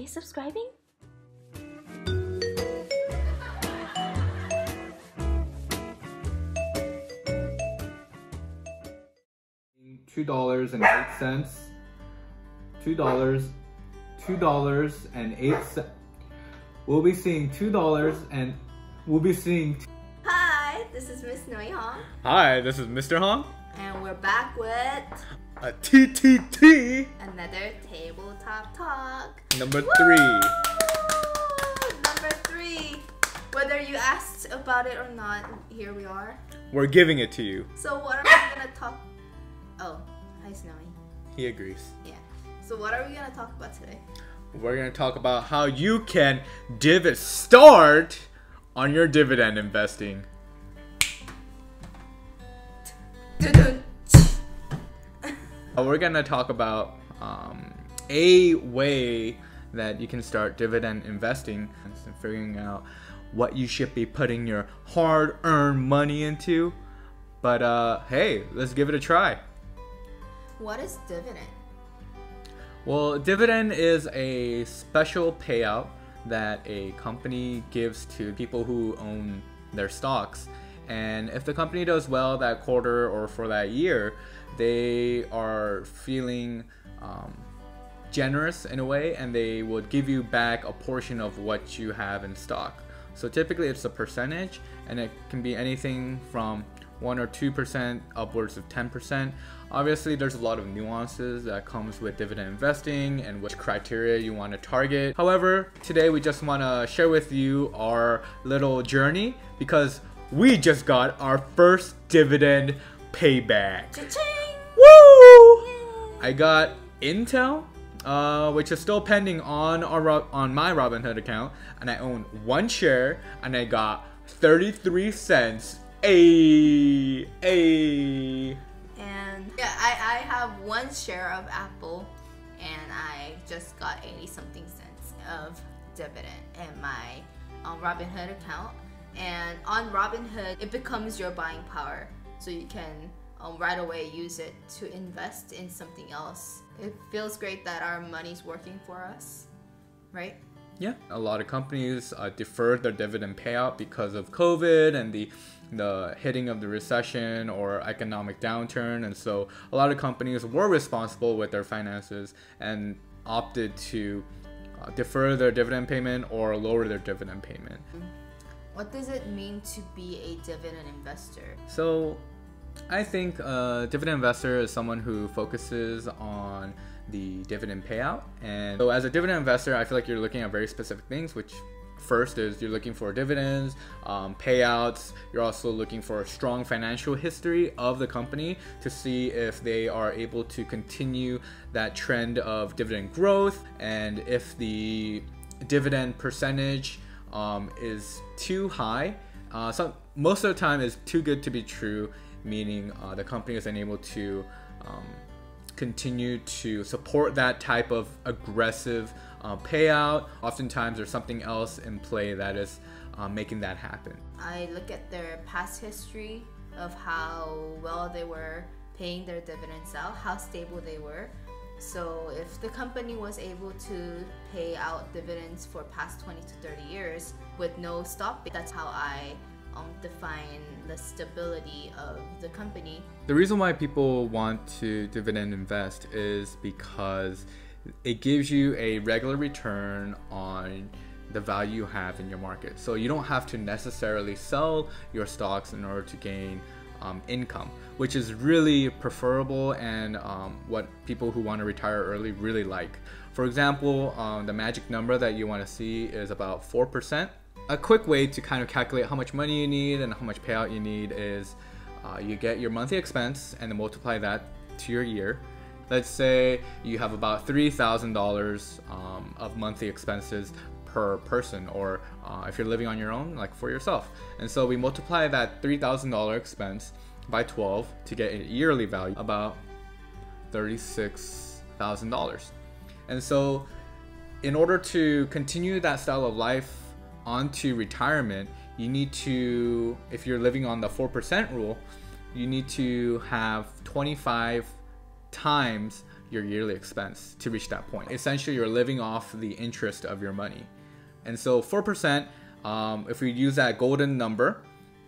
you subscribing? $2.08. $2.08. We'll be seeing $2 and we'll be seeing. Hi, this is Miss Snowyhong. Hi, this is Mr. Hong. And we're back with A TTT another tabletop talk. number Woo! 3. Number 3. Whether you asked about it or not, here we are. We're giving it to you. So what are we gonna talk? Oh, hi Snowy. He agrees. Yeah. So what are we gonna talk about today? We're going to talk about how you can start on your dividend investing. We're going to talk about a way that you can start dividend investing and figuring out what you should be putting your hard-earned money into. But hey, let's give it a try. What is dividend? Well, dividend is a special payout that a company gives to people who own their stocks. And if the company does well that quarter or for that year, they are feeling generous in a way, and they would give you back a portion of what you have in stock. So typically it's a percentage, and it can be anything from 1 or 2% upwards of 10%. Obviously, there's a lot of nuances that comes with dividend investing and which criteria you want to target. However, today we just want to share with you our little journey because we just got our first dividend payback. Cha-ching! Woo! Yay! I got Intel, which is still pending on my Robinhood account, and I own 1 share, and I got 33 cents. And yeah, I have 1 share of Apple, and I just got 80 something cents of dividend in my Robinhood account. And on Robinhood, it becomes your buying power, so you can right away use it to invest in something else. It feels great that our money's working for us, right? yeah, a lot of companies deferred their dividend payout because of COVID and the hitting of the recession or economic downturn, and so a lot of companies were responsible with their finances and opted to defer their dividend payment or lower their dividend payment. What does it mean to be a dividend investor? So I think a dividend investor is someone who focuses on the dividend payout. And so as a dividend investor, I feel like you're looking at very specific things, which first is you're looking for dividends, payouts. You're also looking for a strong financial history of the company to see if they are able to continue that trend of dividend growth, and if the dividend percentage is too high. Most of the time is too good to be true, meaning the company is unable to continue to support that type of aggressive payout. Oftentimes there's something else in play that is making that happen. I look at their past history of how well they were paying their dividends out, how stable they were. So if the company was able to pay out dividends for past 20 to 30 years with no stop, that's how I define the stability of the company. The reason why people want to dividend invest is because it gives you a regular return on the value you have in your market. So you don't have to necessarily sell your stocks in order to gain income, which is really preferable and what people who want to retire early really like. For example, the magic number that you want to see is about 4%. A quick way to kind of calculate how much money you need and how much payout you need is you get your monthly expense and then multiply that to your year. Let's say you have about $3,000 of monthly expenses per person, or if you're living on your own, like for yourself. And so we multiply that $3,000 expense by 12 to get a yearly value, about $36,000. And so in order to continue that style of life onto retirement, you need to, if you're living on the 4% rule, you need to have 25 times your yearly expense to reach that point. Essentially, you're living off the interest of your money. And so 4%, if we use that golden number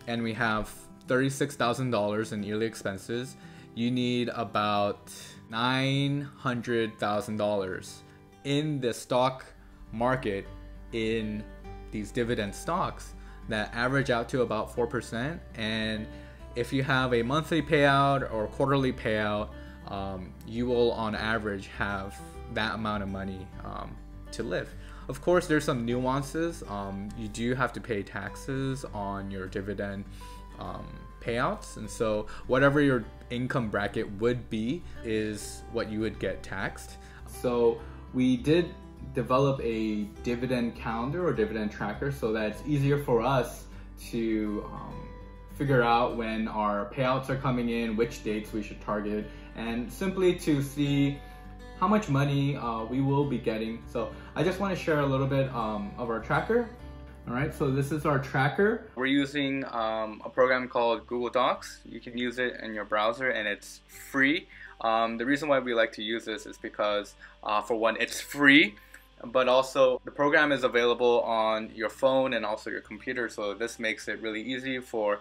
and we have $36,000 in yearly expenses, you need about $900,000 in the stock market in these dividend stocks that average out to about 4%. And if you have a monthly payout or quarterly payout, you will on average have that amount of money to live. Of course, there's some nuances. You do have to pay taxes on your dividend payouts, and so whatever your income bracket would be is what you would get taxed. So we did develop a dividend calendar or dividend tracker so that it's easier for us to figure out when our payouts are coming in, which dates we should target, and simply to see how much money we will be getting. So I just want to share a little bit of our tracker. All right, so this is our tracker. We're using a program called Google Docs. You can use it in your browser and it's free. The reason why we like to use this is because for one, it's free, but also the program is available on your phone and also your computer. So this makes it really easy for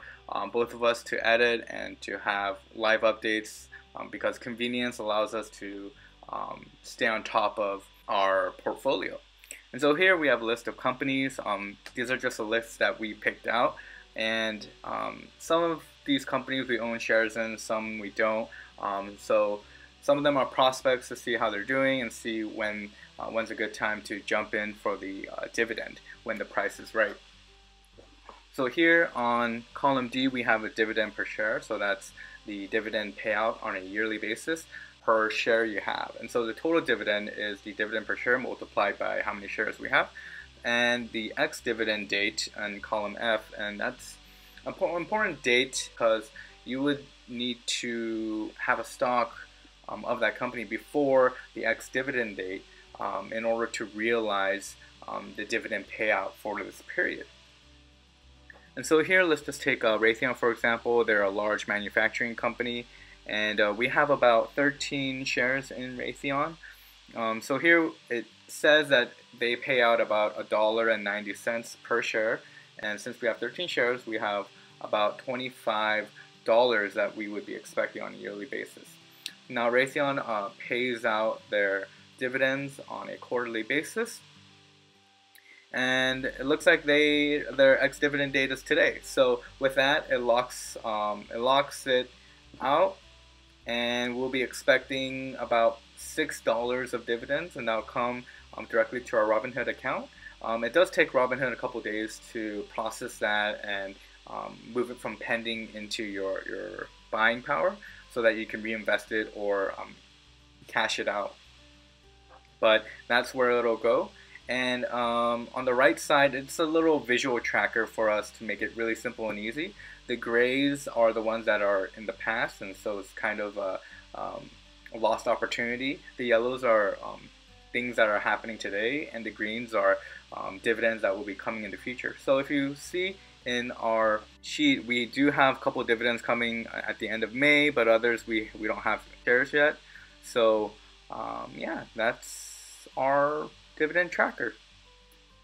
both of us to edit and to have live updates because convenience allows us to stay on top of our portfolio. And so here we have a list of companies. These are just a list that we picked out, and some of these companies we own shares in, some we don't. So some of them are prospects to see how they're doing and see when's a good time to jump in for the dividend when the price is right. So here on column D we have a dividend per share, so that's the dividend payout on a yearly basis per share you have. And so the total dividend is the dividend per share multiplied by how many shares we have, and the ex-dividend date in column F, and that's an important date because you would need to have a stock of that company before the ex-dividend date in order to realize the dividend payout for this period. And so here let's just take Raytheon for example. They're a large manufacturing company, and we have about 13 shares in Raytheon. So here it says that they pay out about $1.90 per share, and since we have 13 shares, we have about $25 that we would be expecting on a yearly basis. Now Raytheon pays out their dividends on a quarterly basis, and it looks like their ex-dividend date is today. So with that, it locks it out, and we'll be expecting about $6 of dividends, and that'll come directly to our Robinhood account. It does take Robinhood a couple days to process that and move it from pending into your buying power so that you can reinvest it or cash it out. But that's where it'll go. And on the right side, it's a little visual tracker for us to make it really simple and easy. The grays are the ones that are in the past, and so it's kind of a lost opportunity. The yellows are things that are happening today, and the greens are dividends that will be coming in the future. So if you see in our sheet, we do have a couple of dividends coming at the end of May, but others we don't have shares yet. So yeah, that's our dividend tracker.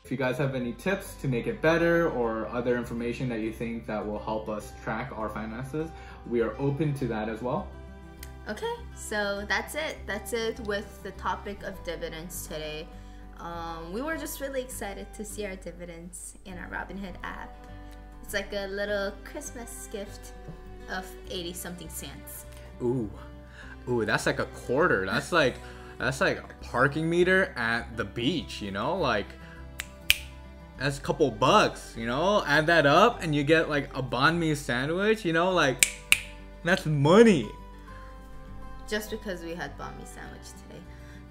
If you guys have any tips to make it better or other information that you think that will help us track our finances, we are open to that as well. Okay, so that's it. That's it with the topic of dividends today. We were just really excited to see our dividends in our Robinhood app. It's like a little Christmas gift of 80-something cents. Ooh, that's like a quarter. That's like a parking meter at the beach, you know? Like, that's a couple bucks, you know? Add that up and you get like a banh mi sandwich, you know? Like, that's money. Just because we had banh mi sandwich today.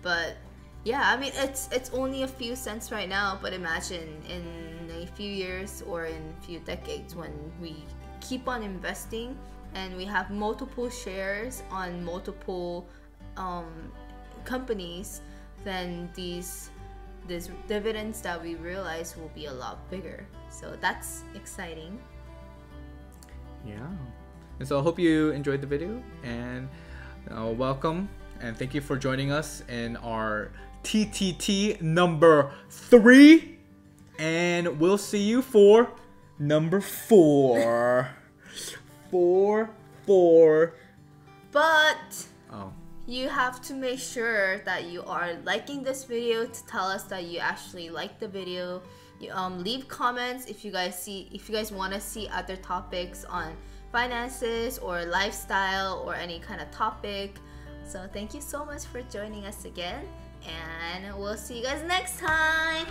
But yeah, I mean, it's only a few cents right now, but imagine in a few years or in a few decades when we keep on investing and we have multiple shares on multiple companies, then these dividends that we realize will be a lot bigger. So that's exciting. Yeah. And so I hope you enjoyed the video, and welcome and thank you for joining us in our TTT number 3. And we'll see you for number 4. 4. But Oh. you have to make sure that you are liking this video to tell us that you actually like the video. You, leave comments if you guys want to see other topics on finances or lifestyle or any kind of topic. So thank you so much for joining us again, and we'll see you guys next time.